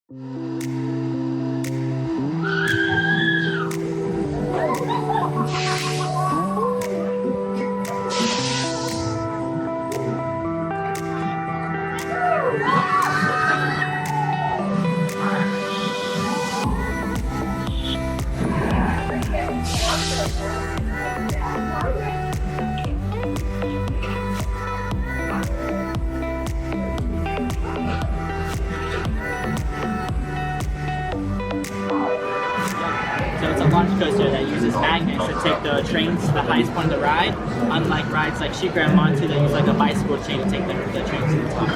So it's a launch coaster that uses magnets to take the trains to the highest point of the ride, unlike rides like Cheetah and Montu that use like a bicycle chain to take the trains to the top.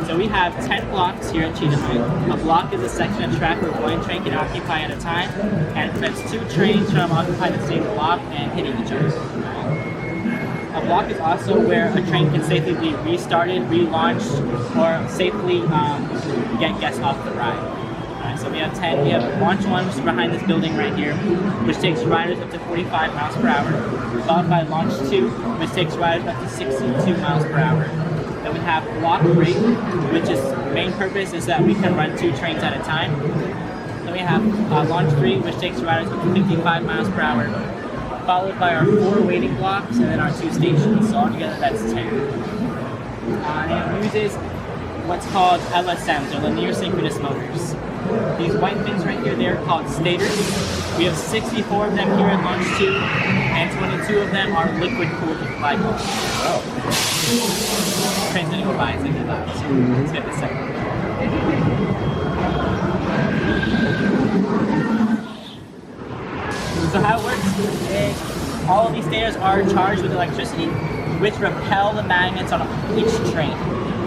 So we have 10 blocks here at Cheetah Hunt. A block is a section of track where one train can occupy at a time, and it prevents two trains from occupying the same block and hitting each other. A block is also where a train can safely be restarted, relaunched, or safely get guests off the ride. So we have 10. We have launch 1, which is behind this building right here, which takes riders up to 45 miles per hour, followed by launch 2, which takes riders up to 62 miles per hour. Then we have block 3, which is main purpose is that we can run 2 trains at a time. Then we have launch 3, which takes riders up to 55 miles per hour, followed by our 4 waiting blocks and then our 2 stations. So altogether that's 10. And it uses what's called LSMs, or linear synchronous motors. These white things right here, they're called stators. We have 64 of them here at launch 2, and 22 of them are liquid cooled with glycol. Oh. Train's gonna go by, it's gonna be loud, so let's get this second. So how it works is all of these stators are charged with electricity, which repel the magnets on each train.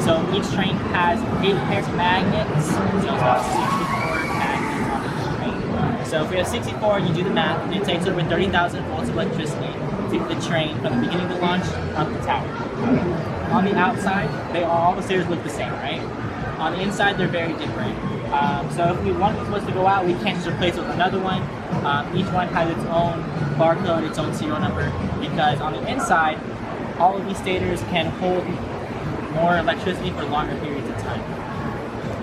So each train has 8 pairs of magnets, so it's about 64 magnets on each train. So if we have 64 and you do the math, and it takes over 30,000 volts of electricity to get the train from the beginning of the launch up the tower. On the outside, all the stators look the same, right? On the inside, they're very different. So if one was supposed to go out, we can't just replace it with another one. Each one has its own barcode, its own serial number, because on the inside, all of these stators can hold more electricity for longer periods of time.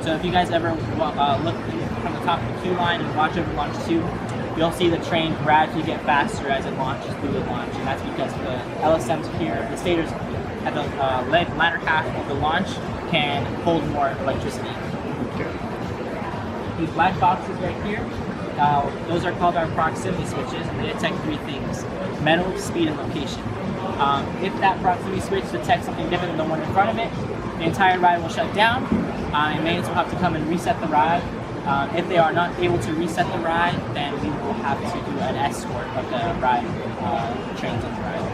So if you guys ever look from the top of the queue line and watch over launch 2, you'll see the train gradually get faster as it launches through the launch, and that's because the LSMs here, the stators at the latter half of the launch, can hold more electricity. These black boxes right here, those are called our proximity switches, and they detect 3 things: metal, speed, and location. If that proximity switch detects something different than the one in front of it, the entire ride will shut down, and maintenance will have to come and reset the ride. If they are not able to reset the ride, then we will have to do an escort of the ride, trains on the ride.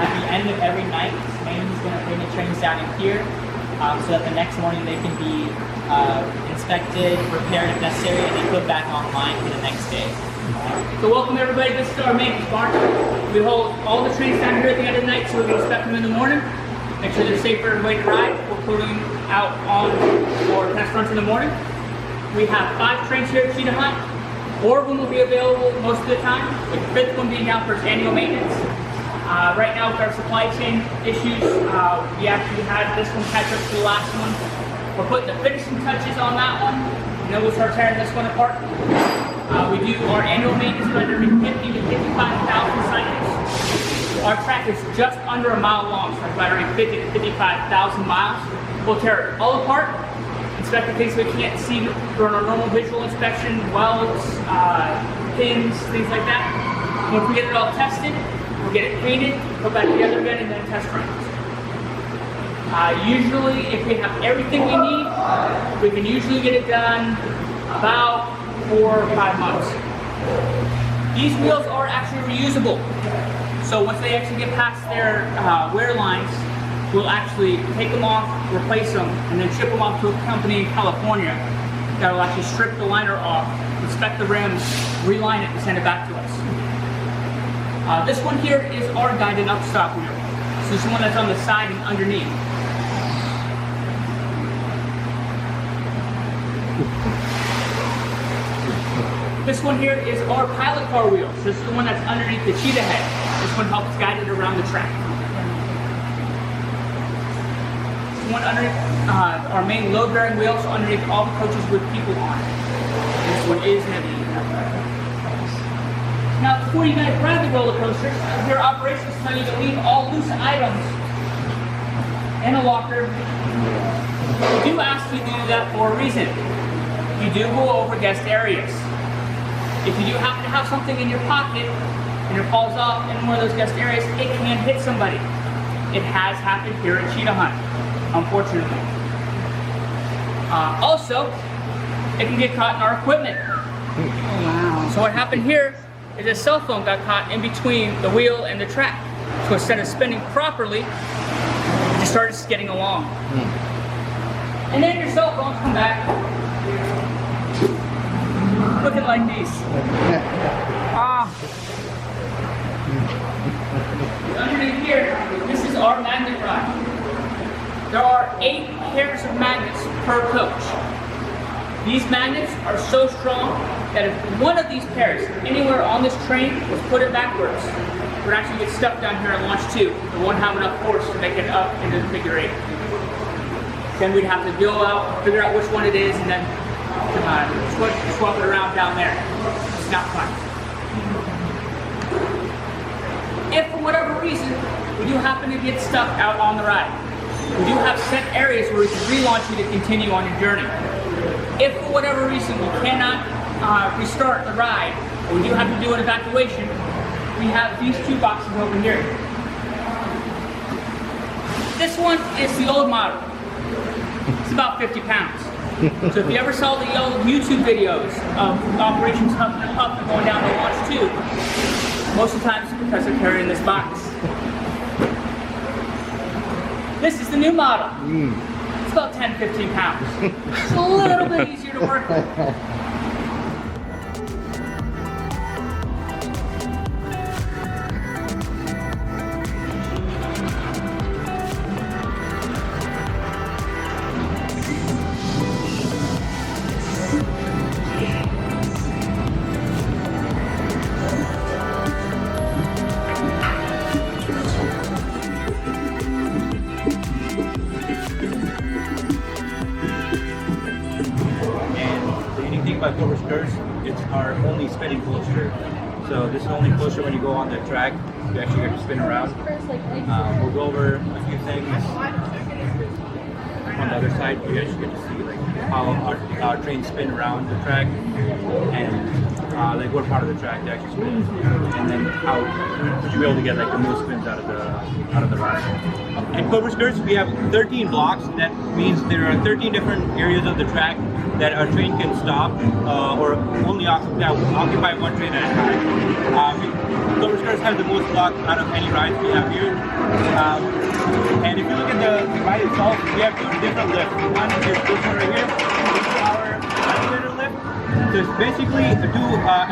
At the end of every night, maintenance is going to bring the trains down in here, so that the next morning they can be inspected, repaired if necessary, and then put back online for the next day. So welcome everybody, this is our maintenance barn. We hold all the trains down here at the end of the night so we can inspect them in the morning. Make sure they're safe for everybody to ride. We'll put them out on for test runs in the morning. We have 5 trains here at Cheetah Hunt. 4 of them will be available most of the time, with the 5th one being down for its annual maintenance. Right now with our supply chain issues, we actually had this one catch up to the last one. We're putting the finishing touches on that one, and then we'll start tearing this one apart. We do our annual maintenance for under 50 to 55,000 cycles. Our track is just under a mile long, so it's about 50 to 55,000 miles. We'll tear it all apart, inspect the things we can't see during our normal visual inspection, welds, pins, things like that. Once we get it all tested, we'll get it painted, put back together again, and then test runs. Usually, if we have everything we need, we can usually get it done about 4 or 5 months. These wheels are actually reusable. So once they actually get past their wear lines, we'll actually take them off, replace them, and then ship them off to a company in California that will actually strip the liner off, inspect the rims, reline it, and send it back to us. This one here is our guided upstop wheel. So this is the one that's on the side and underneath. This one here is our pilot car wheel. So this is the one that's underneath the Cheetah head. This one helps guide it around the track. one underneath our main load-bearing wheel, so underneath all the coaches with people on it. This one is heavy. Now, before you guys ride the roller coasters, your operations tell you to leave all loose items in a locker. We do ask you to do that for a reason. You do go over guest areas. If you do happen to have something in your pocket and it falls off in one of those guest areas, it can hit somebody. It has happened here at Cheetah Hunt, unfortunately. Also, it can get caught in our equipment. Wow. So what happened here is a cell phone got caught in between the wheel and the track. So instead of spinning properly, it just started skidding along. And then your cell phones come back looking like these. Underneath here, this is our magnet rod. There are 8 pairs of magnets per coach. These magnets are so strong that if one of these pairs anywhere on this train was put it backwards, it would actually get stuck down here and launch 2. It won't have enough force to make it up into the figure 8. Then we'd have to go out, figure out which one it is, and then swap it around down there. It's not fun. If for whatever reason we do happen to get stuck out on the ride, we do have set areas where we can relaunch you to continue on your journey. If for whatever reason we cannot restart the ride, or we do have to do an evacuation, we have these 2 boxes over here. This one is the old model. It's about 50 pounds. So if you ever saw the old YouTube videos of Operations Huffing and Puffing going down to launch 2, most of the time it's because they're carrying this box. This is the new model. It's about 10-15 pounds. It's a little bit easier to work with. Cobra skirts, it's our only spinning coaster. So this is the only coaster when you go on the track, you actually get to spin around. We'll go over a few things on the other side. You actually get to see like how our trains spin around the track and like what part of the track they actually spin, and then how would you be able to get like the most spins out of the ride. In Cobra skirts, we have 13 blocks. That means there are 13 different areas of the track that our train can stop or only occupy one train at a time. Cobra skirts have the most blocks out of any rides we have here. And if you look at the ride itself, we have 2 different lifts. One is this one right here, this is our elevator lift. So it's basically 2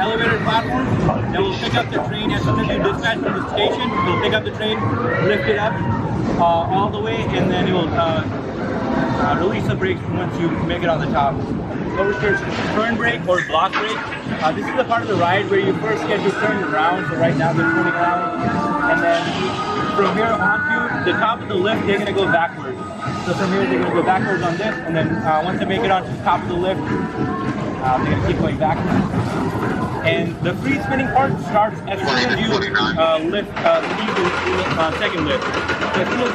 elevator platforms that will pick up the train as soon as you dispatch from the station. It'll pick up the train, lift it up all the way, and then it will release the brakes once you make it on the top. Cobra skirts turn brake or block brake. This is the part of the ride where you first get to turn around. So right now they're turning around, and then from here onto the top of the lift, they're going to go backwards. So from here they're going to go backwards on this, and then once they make it onto the top of the lift, they're going to keep going backwards. And the free spinning part starts as soon as you leave the second lift. So as soon as you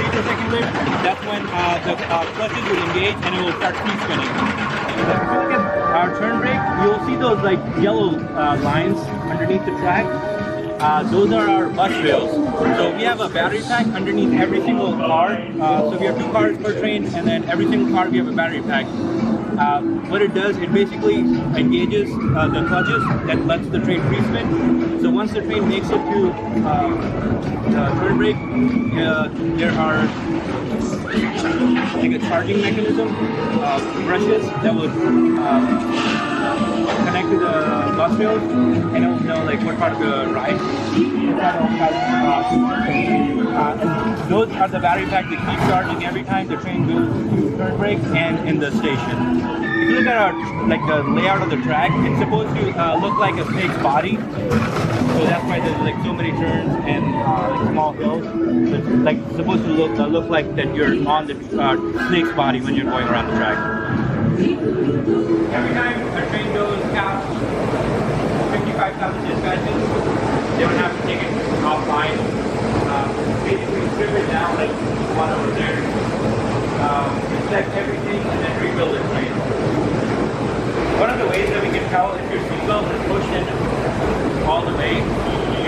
leave the second lift, that's when the clutches will engage and it will start free spinning. And if you look at our turn brake, you'll see those like yellow lines underneath the track. Those are our bus rails. So we have a battery pack underneath every single car. So we have 2 cars per train, and then every single car we have a battery pack. What it does, it basically engages the clutches that lets the train free spin. So once the train makes it to the turn brake, there are like a charging mechanism, brushes that will connect to the bus rails, and it will know like what part of the ride. And those are the battery packs that keep charging every time the train goes to turn brake and in the station. if you look at like the layout of the track, it's supposed to look like a snake's body. So that's why there's like so many turns and like small hills. It's like supposed to look like that you're on the snake's body when you're going around the track. Every time a train goes past 55,000 dispatches, they would have to take it offline. Basically strip it down like one over there. Inspect everything and then rebuild the train. One of the ways that we can tell if your seatbelt is pushed in all the way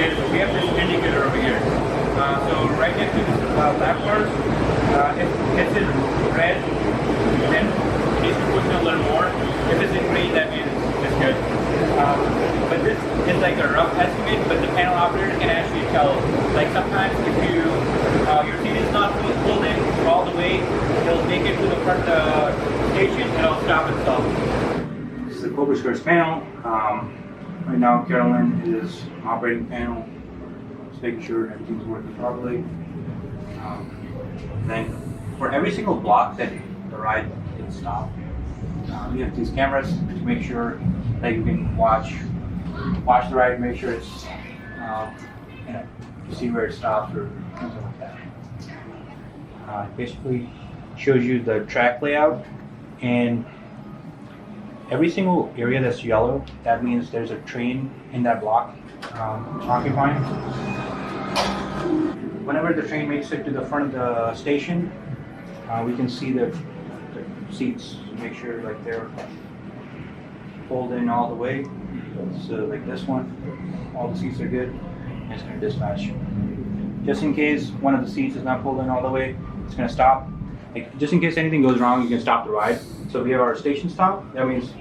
is we have this indicator over here. So right next to this lap bars, if it's in red, then it needs to push in a little more. If it's in green, that means it's good. But this is like a rough estimate, but the panel operator can actually tell. Like sometimes if you your seat is not pulled in all the way, it'll make it to the front of the station and it'll stop itself. This is the Cobra Skirts panel. Right now Carolyn is operating the panel, just making sure everything's working properly. Then for every single block that the ride can stop, we have these cameras to make sure that you can watch the ride, make sure it's you see where it stops or something like that. It basically shows you the track layout, and every single area that's yellow, that means there's a train in that block occupying. Whenever the train makes it to the front of the station, we can see the seats to make sure like they're pulled in all the way. So like this one, all the seats are good, and it's going to dispatch. Just in case one of the seats is not pulled in all the way, it's going to stop. Like, just in case anything goes wrong, you can stop the ride. So we have our station stop. That means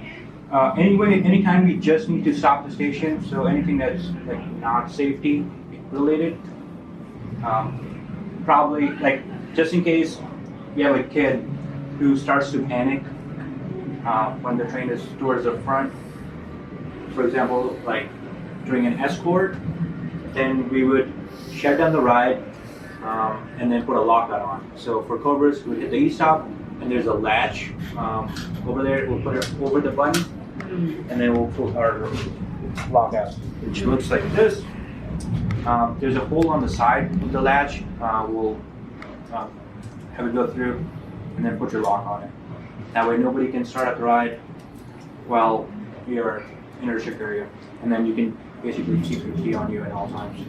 anytime we just need to stop the station, so anything that's like not safety related, probably like just in case you have a kid who starts to panic when the train is towards the front. For example, like during an escort, then we would shut down the ride and then put a lockout on. So for Cobras, we hit the E-stop and there's a latch over there. We'll put it over the button and then we'll put our lockout, which looks like this. There's a hole on the side of the latch. We'll have it go through and then put your lock on it. That way nobody can start up the ride while you're in a restricted area. And then you can basically keep your key on you at all times.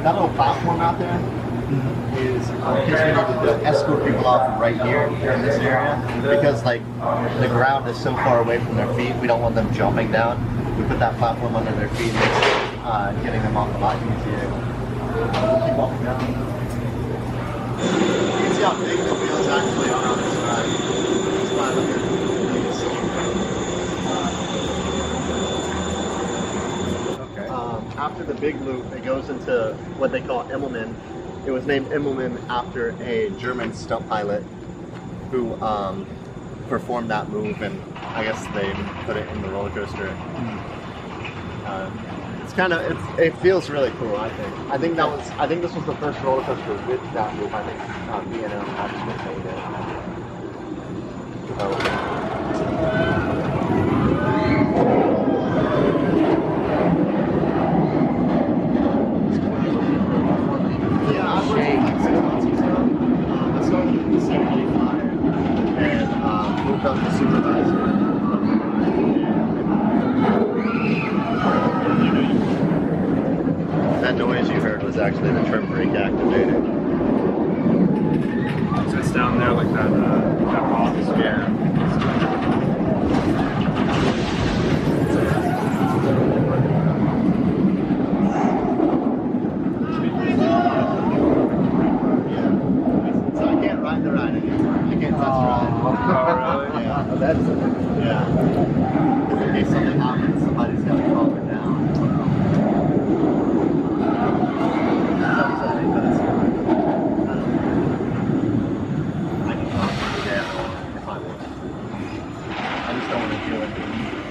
That little platform out there is because we need to escort people off right here in this area, because like the ground is so far away from their feet, we don't want them jumping down. We put that platform under their feet, makes getting them off a lot easier. Keep walking down. You can see how big the wheels actually are on this ride. It's 500. After the big loop, it goes into what they call Immelmann. It was named Immelmann after a German stunt pilot who performed that move, and I guess they put it in the roller coaster. It's kind of, it feels really cool. I think this was the first roller coaster with that move. I think B&M actually made it. Up the supervisor. That noise you heard was actually the trim brake activated. So it's down there like that box. Yeah. I just don't want to do it.